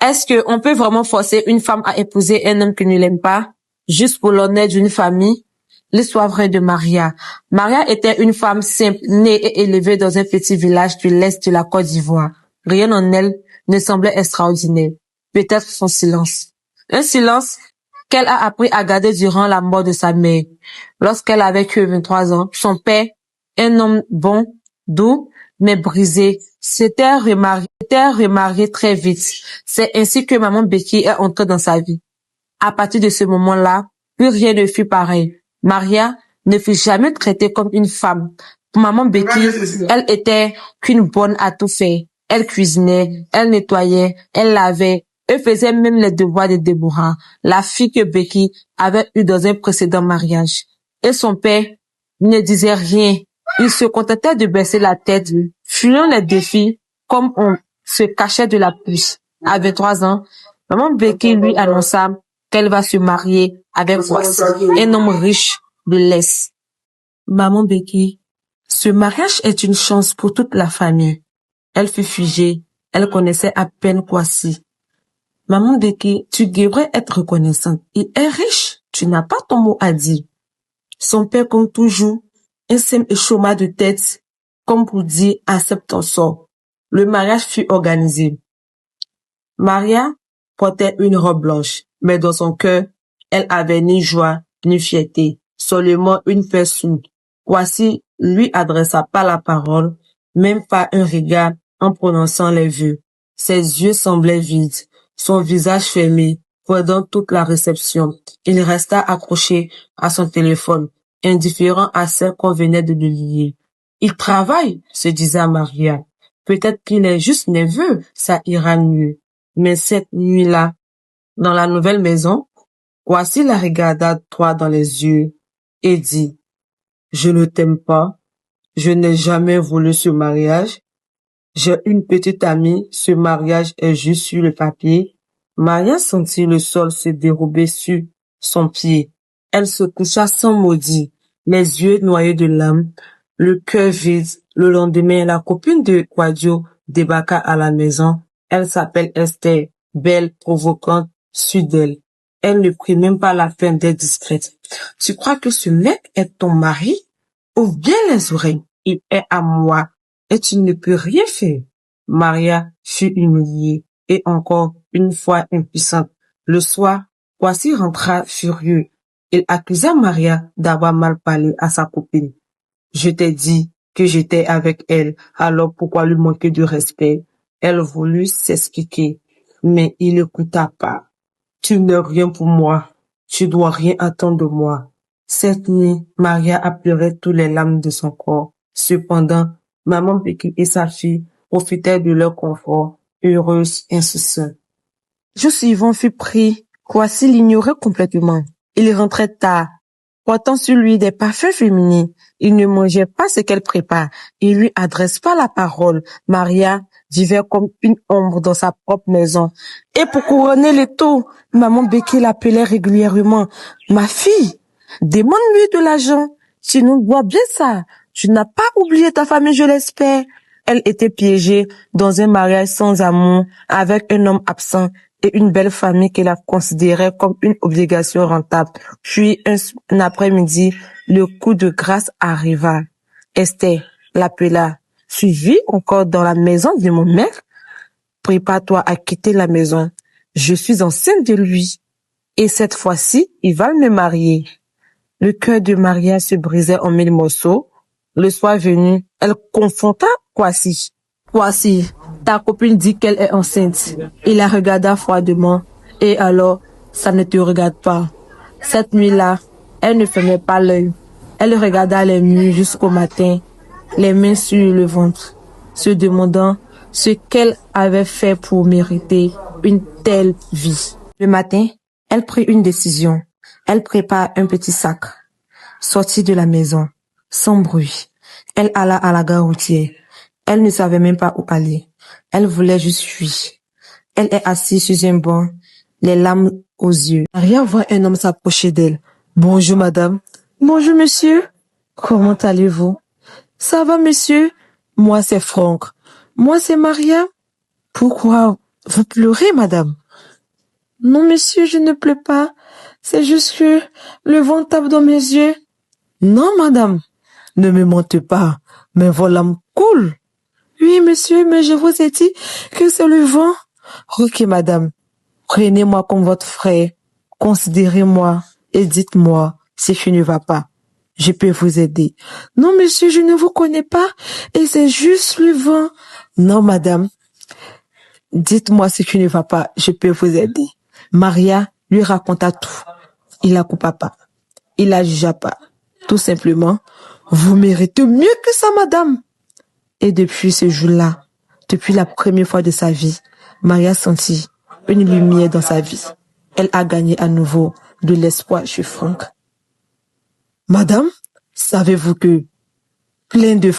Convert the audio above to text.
Est-ce qu'on peut vraiment forcer une femme à épouser un homme qui ne l'aime pas, juste pour l'honneur d'une famille? L'histoire vraie de Maria. Maria était une femme simple, née et élevée dans un petit village de l'Est de la Côte d'Ivoire. Rien en elle ne semblait extraordinaire. Peut-être son silence. Un silence qu'elle a appris à garder durant la mort de sa mère. Lorsqu'elle avait que 23 ans, son père, un homme bon, doux, mais brisé, s'était remarié très vite. C'est ainsi que maman Becky est entrée dans sa vie. À partir de ce moment-là, plus rien ne fut pareil. Maria ne fut jamais traitée comme une femme. Pour maman Becky, elle était qu'une bonne à tout faire. Elle cuisinait, elle nettoyait, elle lavait, elle faisait même les devoirs de Deborah, la fille que Becky avait eue dans un précédent mariage. Et son père ne disait rien. Il se contentait de baisser la tête, fuyant les défis comme on se cachait de la puce. À 23 ans, maman Becky lui annonça qu'elle va se marier avec Kwasi, un homme riche de l'Est. Maman Becky, ce mariage est une chance pour toute la famille. Elle fut figée, elle connaissait à peine Kwasi. Maman Becky, tu devrais être reconnaissante. Il est riche, tu n'as pas ton mot à dire. Son père, comme toujours, un simple échauffement de tête, comme pour dire accepte ton sort. Le mariage fut organisé. Maria portait une robe blanche, mais dans son cœur, elle avait ni joie, ni fierté, seulement une peur sourde. Kwasi lui adressa pas la parole, même pas un regard en prononçant les vœux. Ses yeux semblaient vides, son visage fermé pendant toute la réception. Il resta accroché à son téléphone, indifférent à celle qu'on venait de lui lier. Il travaille, se disait Maria. Peut-être qu'il est juste nerveux, ça ira mieux. Mais cette nuit-là, dans la nouvelle maison, Kwasi la regarda droit dans les yeux et dit, « Je ne t'aime pas, je n'ai jamais voulu ce mariage. J'ai une petite amie, ce mariage est juste sur le papier. » Maria sentit le sol se dérober sur son pied. Elle se coucha sans mot dire, les yeux noyés de larmes, le cœur vide. Le lendemain, la copine de Quadio débarqua à la maison. Elle s'appelle Esther, belle, provocante, sûre d'elle. Elle ne prit même pas la peine d'être discrète. « Tu crois que ce mec est ton mari? Ouvre bien les oreilles. Il est à moi et tu ne peux rien faire. » Maria fut humiliée et encore une fois impuissante. Le soir, Kwasi rentra furieux. Il accusa Maria d'avoir mal parlé à sa copine. « Je t'ai dit que j'étais avec elle, alors pourquoi lui manquer de respect? » Elle voulut s'expliquer, mais il n'écouta pas. « Tu n'es rien pour moi. Tu dois rien attendre de moi. » Cette nuit, Maria a pleuré toutes les larmes de son corps. Cependant, maman Becky et sa fille profitaient de leur confort, heureuses, insouciantes. Le jour suivant fut pris. Kwasi l'ignorait complètement. Il rentrait tard, portant sur lui des parfums féminins. Il ne mangeait pas ce qu'elle prépare. Il lui adresse pas la parole. Maria vivait comme une ombre dans sa propre maison. Et pour couronner le tout, maman Becky l'appelait régulièrement. « Ma fille, demande-lui de l'argent. Tu nous dois bien ça. Tu n'as pas oublié ta famille, je l'espère. » Elle était piégée dans un mariage sans amour, avec un homme absent et une belle famille qu'elle a considérée comme une obligation rentable. Puis, un après-midi, le coup de grâce arriva. Esther l'appela. « Tu vis encore dans la maison de mon maître? Prépare-toi à quitter la maison. Je suis enceinte de lui. Et cette fois-ci, il va me marier. » Le cœur de Maria se brisait en mille morceaux. Le soir venu, elle confronta Kwasi. « Kwasi, ta copine dit qu'elle est enceinte. » Il la regarda froidement. « Et alors, ça ne te regarde pas. » Cette nuit-là, elle ne fermait pas l'œil. Elle regarda les murs jusqu'au matin, les mains sur le ventre, se demandant ce qu'elle avait fait pour mériter une telle vie. Le matin, elle prit une décision. Elle prépara un petit sac, sortit de la maison, sans bruit. Elle alla à la gare routière. Elle ne savait même pas où aller. Elle voulait juste fuir. Elle est assise sur un banc, les larmes aux yeux. Maria voit un homme s'approcher d'elle. « Bonjour madame. »« Bonjour monsieur. »« Comment allez-vous? »« Ça va monsieur. »« Moi c'est Franck. »« Moi c'est Maria. »« Pourquoi Vous pleurez, madame? Non, monsieur, je ne pleure pas. C'est juste que le vent tape dans mes yeux. Non, madame, ne me mentez pas. Mes larmes coulent. Oui, monsieur, mais je vous ai dit que c'est le vent. Ok, madame, prenez-moi comme votre frère. Considérez-moi et dites-moi si je ne va pas. Je peux vous aider. Non, monsieur, je ne vous connais pas et c'est juste le vent. Non, madame, dites-moi si tu ne vas pas, je peux vous aider. Maria lui raconta tout. Il la coupa pas. Il la jugea pas. Tout simplement, vous méritez mieux que ça, madame. Et depuis ce jour-là, depuis la première fois de sa vie, Maria sentit une lumière dans sa vie. Elle a gagné à nouveau de l'espoir chez Franck. Madame, savez-vous que plein de